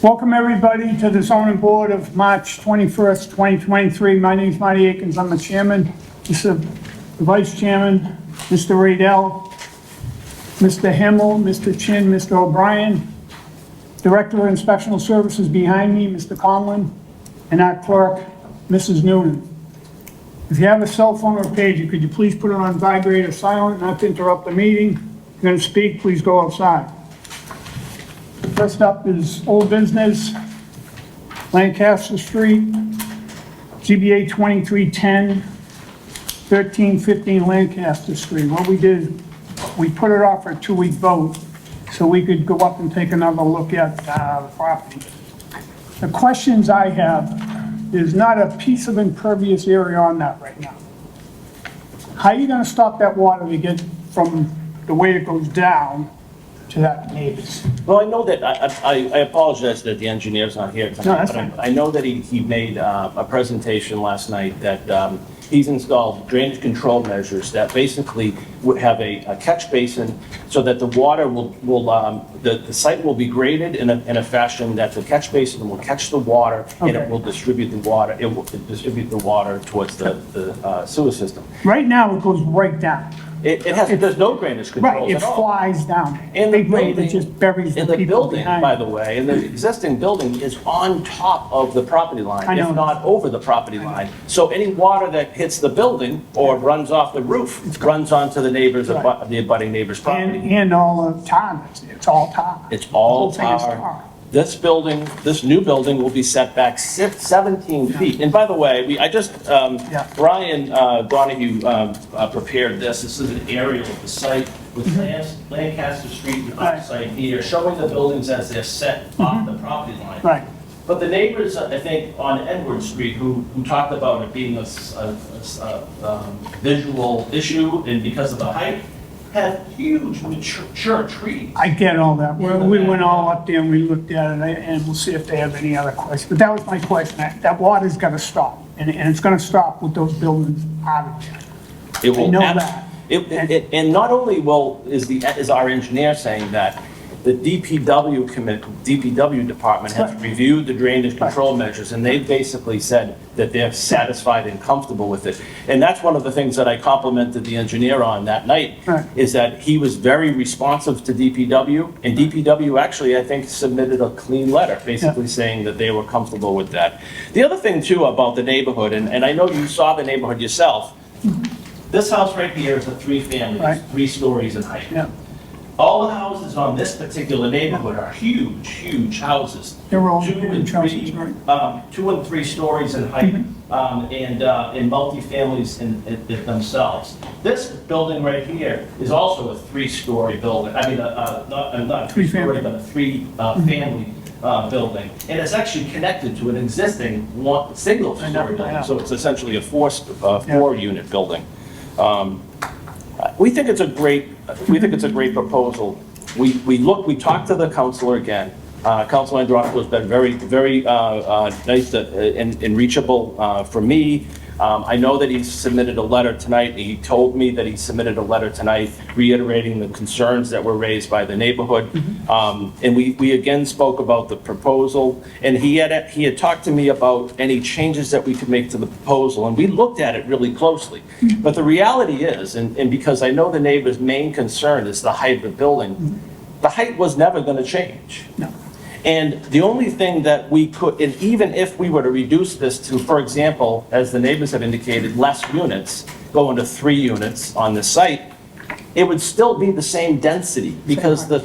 Welcome, everybody, to the zoning board of March 21st, 2023. My name is Marty Akins. I'm the chairman. This is the vice chairman, Mr. Radell, Mr. Himmel, Mr. Chin, Mr. O'Brien, Director of Inspectional Services behind me, Mr. Conlon, and our clerk, Mrs. Noonan. If you have a cell phone or pager, could you please put it on vibrate or silent, not to interrupt the meeting? If you're going to speak, please go outside. First up is old business, Lancaster Street, ZBA 2310, 1315 Lancaster Street. What we did, we put it off for a 2-week vote so we could go up and take another look at the property. The questions I have, there's not a piece of impervious area on that right now. How are you gonna stop that water to get from the way it goes down to that neighbors? Well, I know that, I apologize that the engineer's not here tonight. No, that's but fine. I know that he made a presentation last night that he's installed drainage control measures that basically would have a catch basin so that the water the site will be graded in a fashion that the catch basin will catch the water and Okay. it will distribute the water towards the sewer system. Right now, it goes right down. There's no drainage Right, controls it at all. flies down. And the Big wave, building, it just buries the and the people building, behind. by the way, and the existing building is on top of the property I line, know. if not over the property line. So any water that hits the building or runs off the roof runs onto the neighbors, Right. the abutting neighbor's property. And all the tar, it's all tar. It's all The whole thing is tar. This building, this new building will be set back 17 feet. And by the way, Brian Donahue prepared this. This is an aerial of the site with Lancaster Street and Right. offsite here, showing the buildings as they're set off the property line. Right, But the neighbors, I think, on Edward Street, who talked about it being a visual issue and because of the height, have huge mature trees. I get all that. We went all up there and we looked at it, and we'll see if they have any other questions. But that was my question. That water's gotta stop, and it's gonna stop with those buildings out of there. It will I know ab- that. And not only is our engineer saying that, the DPW department has Right. reviewed the drainage control measures, and they basically said that they're satisfied and comfortable with it. And that's one of the things that I complimented the engineer on that night, Right. is that he was very responsive to DPW, and DPW actually, I think, submitted a clean letter, basically saying that they were comfortable with that. The other thing too about the neighborhood, and I know you saw the neighborhood yourself, this house right here is a 3-family, Right. 3 stories in height. Yeah, All the houses on this particular neighborhood are huge, huge houses. They're all 2 and huge houses, 3, right. 2 and 3 stories in height, and multi-families in themselves. This building right here is also a 3-story building. I mean, not a 3-story, but a 3-family building. And it's actually connected to an existing single-story I know. building. So it's essentially a 4-unit building. We think it's a great proposal. We talked to the counselor again. Councilor Androsco has been very nice and reachable for me. I know that he submitted a letter tonight. He told me that he submitted a letter tonight reiterating the concerns that were raised by the neighborhood. And we again spoke about the proposal, and he had talked to me about any changes that we could make to the proposal, and we looked at it really closely. But the reality is, and because I know the neighbor's main concern is the height of the building, the height was never going to change. no. And the only thing that we could, and even if we were to reduce this to, for example, as the neighbors have indicated, less units, going to 3 units on the site, it would still be the same density, because that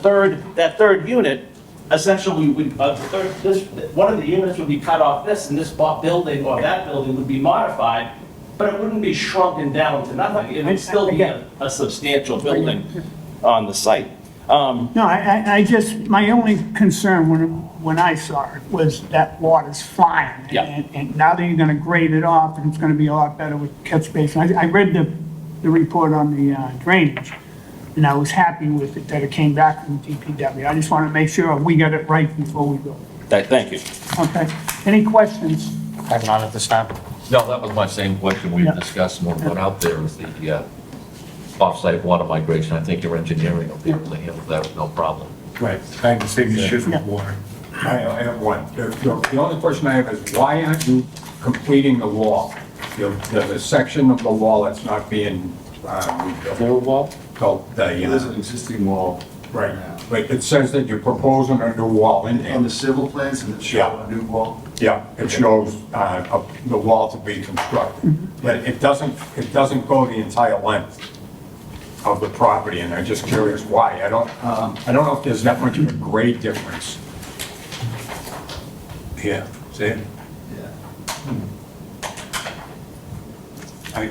third unit, essentially, one of the units would be cut off this, and this building or that building would be modified, but it wouldn't be shrunken down to nothing. It would still be a substantial building on the site. No, I just, my only concern when I saw it was that water's flying. Yeah. And now that you're gonna grade it off, and it's gonna be a lot better with catch basin. I read the report on the drainage, and I was happy with it, that it came back from DPW. I just wanna make sure we got it right before we go. Thank you. Okay, any questions? I have none at this time. No, that was my same question we Yeah. discussed when we went out there, was the off-site water migration. I think your engineering will be able to handle that with no problem. Right. I can save you shit from Yeah. water. I have one. The only question I have is why aren't you completing the wall? There's a section of the wall that's not being, rebuilt. There a wall? So There's an existing wall. right, but it says that you're proposing a new wall in On there. the civil plans, and it shows a new wall. Yeah, it shows, the wall to be constructed, but it doesn't go the entire length of the property, and I'm just curious why. I don't know if there's that much of a grade difference. Here, see it? I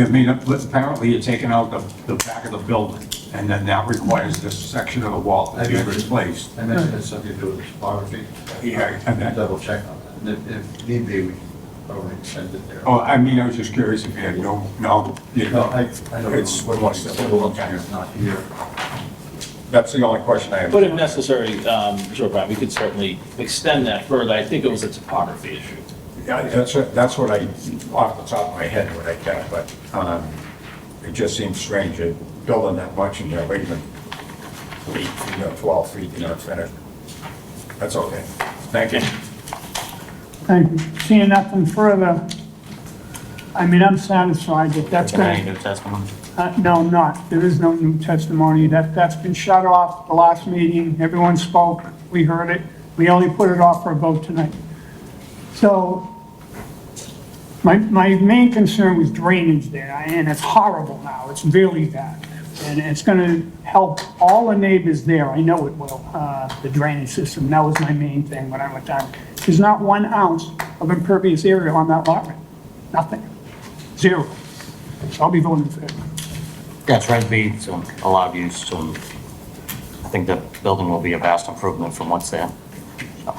mean, apparently you're taking out the back of the building, and then that requires this section of the wall to be replaced. I mentioned it's something to do with topography. Yeah, and that- Double check on that. And if need be, we can probably extend it there. Oh, I mean, I was just curious if you had no, you No, know, I know. it's what's the Civil engineer's not here. that's the only question I have. But if necessary, Joe Brown, we could certainly extend that further. I think it was a topography issue. Yeah, that's what I, off the top of my head, what I get, but, it just seems strange, you're building that much and you're leaving 8 feet or 12 feet, you know, it's finished. That's okay. Thank you. Thank you. Seeing nothing further, I mean, I'm satisfied that that's Any been, new testimony? no, not, there is no new testimony. That's been shut off the last meeting. Everyone spoke, we heard it. We only put it off for a vote tonight. So, my main concern was drainage there, and it's horrible now. It's really bad. And it's gonna help all the neighbors there. I know it will, the drainage system. That was my main thing when I went down. There's not 1 ounce of impervious area on that lot line. Nothing. 0. So I'll be voting in favor. Yeah, it's Res B, so allowed use, so I think the building will be a vast improvement from what's there. So,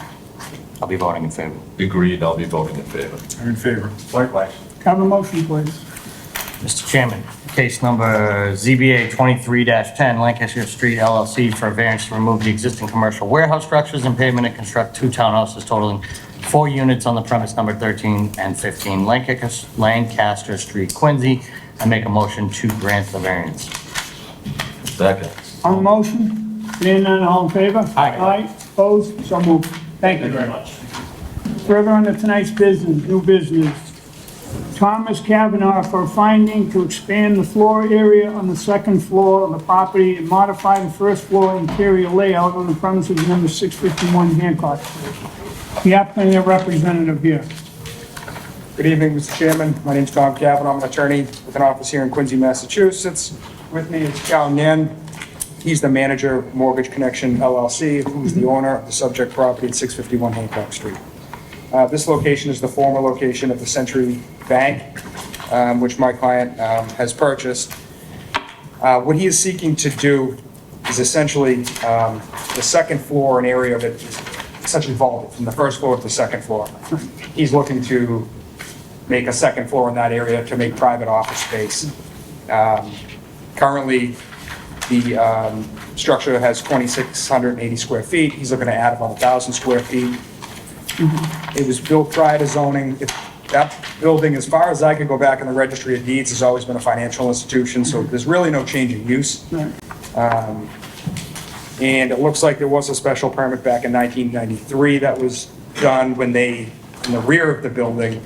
I'll be voting in favor. Agreed, I'll be voting in favor. I'm in favor. Likewise. Have a motion, please. Mr. Chairman, case number ZBA 23-10, Lancaster Street LLC for a variance to remove the existing commercial warehouse structures and pavement and construct 2 townhouses totaling 4 units on the premise number 13 and 15 Lancaster Street, Quincy. I make a motion to grant the variance. Second. On the motion, being none, all in favor? Aye. Aye, opposed, so moved. Thank you very much. Further on to tonight's business, new business. Thomas Kavanaugh for a finding to expand the floor area on the second floor of the property and modify the first floor interior layout on the premises number 651 Hancock Street. The applicant and their representative here. Good evening, Mr. Chairman. My name's Tom Cavanaugh. I'm an attorney with an office here in Quincy, Massachusetts. With me is Cal Nen. He's the manager of Mortgage Connection LLC, who's the owner of the subject property at 651 Hancock Street. This location is the former location of the Century Bank, which my client has purchased. What he is seeking to do is essentially the second floor, an area of it is essentially vaulted from the first floor to the second floor. He's looking to make a second floor in that area to make private office space. Currently, the structure has 2,680 square feet. He's looking to add about 1,000 square feet. It was built prior to zoning. That building, as far as I could go back in the registry of deeds, has always been a financial institution, so there's really no change in use. And it looks like there was a special permit back in 1993 that was done when they, in the rear of the building,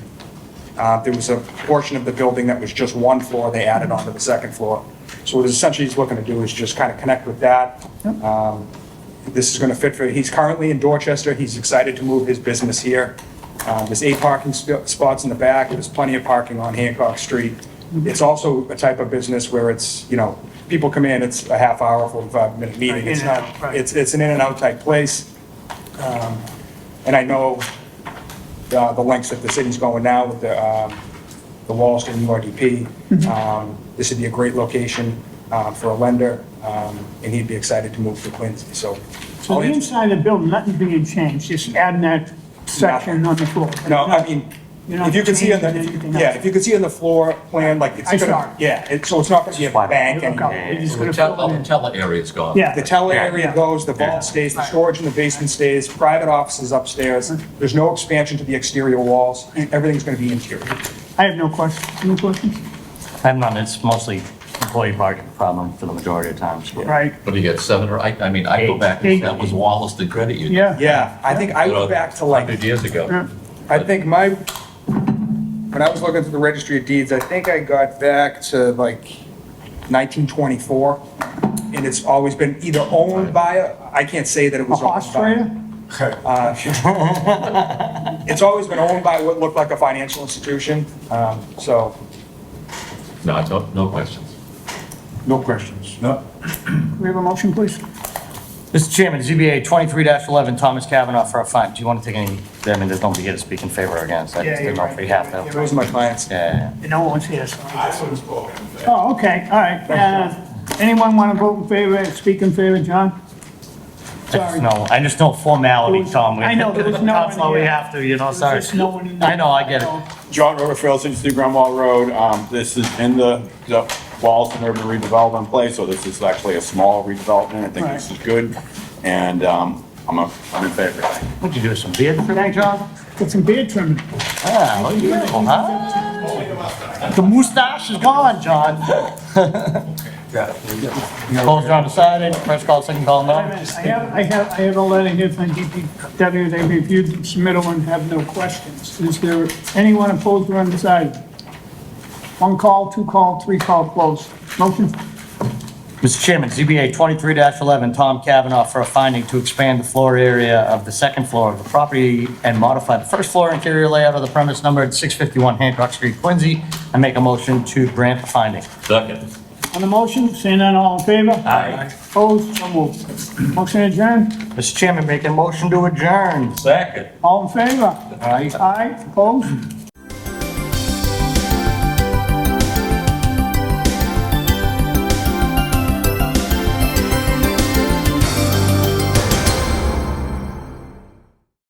there was a portion of the building that was just 1 floor, they added onto the second floor. So what essentially he's looking to do is just kind of connect with that. This is going to fit for, he's currently in Dorchester, he's excited to move his business here. There's 8 parking spots in the back, there's plenty of parking on Hancock Street. It's also a type of business where it's, you know, people come in, it's a half hour, 45-minute meeting. It's not, it's an in and out type place. And I know the lengths that the city's going now with the Wallaston URDP. This would be a great location for a lender, and he'd be excited to move to Quincy, so. So the inside of the building, nothing's being changed, just adding that section on the floor. No, I mean, You're not if you can see on the, changing anything yeah, else. if you can see on the floor plan, like it's I saw gonna, it. yeah, so it's not gonna be a bank anymore. Okay, you're just The gonna fill it the in. teller area's gone. Yeah. The teller Yeah, area yeah. goes, the vault stays, the storage in the basement stays, private offices upstairs. There's no expansion to the exterior walls. Everything's gonna be interior. I have no questions. Any questions? I have none, it's mostly employee parking problem for the majority of times. Right, What do you get, 7 or 8? I mean, I go back, Eight. that was Wollaston Credit Union. yeah. Yeah, I think I go back to like 100 years ago. Yeah. I think when I was looking through the registry of deeds, I think I got back to like 1924. And it's always been either owned by, I can't say that it A was horse owned by. trader? It's always been owned by what looked like a financial institution, so. No, no questions. No questions. No, We have a motion, please? Mr. Chairman, ZBA 23-11, Thomas Kavanaugh for a fine. Do you want to take any, I mean, there's nobody here to speak in favor or against. I just didn't know if we have to. Those are my clients. Yeah. No one's here, so. Oh, okay, all right. Anyone want to vote in favor, speak in favor, John? Sorry. I just know formality, There was- Tom. I know, there was no one That's why we here. have to, you know, There's sorry. just no one in I know, I get it. John Rutherford, 62 Grunwall Road. This is in the Wollaston Urban Redevelopment Place, so this is actually a small redevelopment. I think this is good, and I'm in favor. What'd you do, some beard today, John? Got some beard trimming. Ah, look at you, huh? The mustache is gone, John. Opposed or undecided, first call, second call, no. I have a letter here from DPW, they reviewed the submittal and have no questions. Is there anyone opposed or undecided? One call, two call, three call, closed. Motion? Mr. Chairman, ZBA 23-11, Tom Kavanaugh for a finding to expand the floor area of the second floor of the property and modify the first floor interior layout of the premise numbered 651 Hancock Street, Quincy. I make a motion to grant the finding. Second. On the motion, seeing none, all in favor? Aye. Opposed, so moved. Motion adjourned, Mr. Chairman, make a motion to adjourn. Second. all in favor? Aye. Aye, opposed?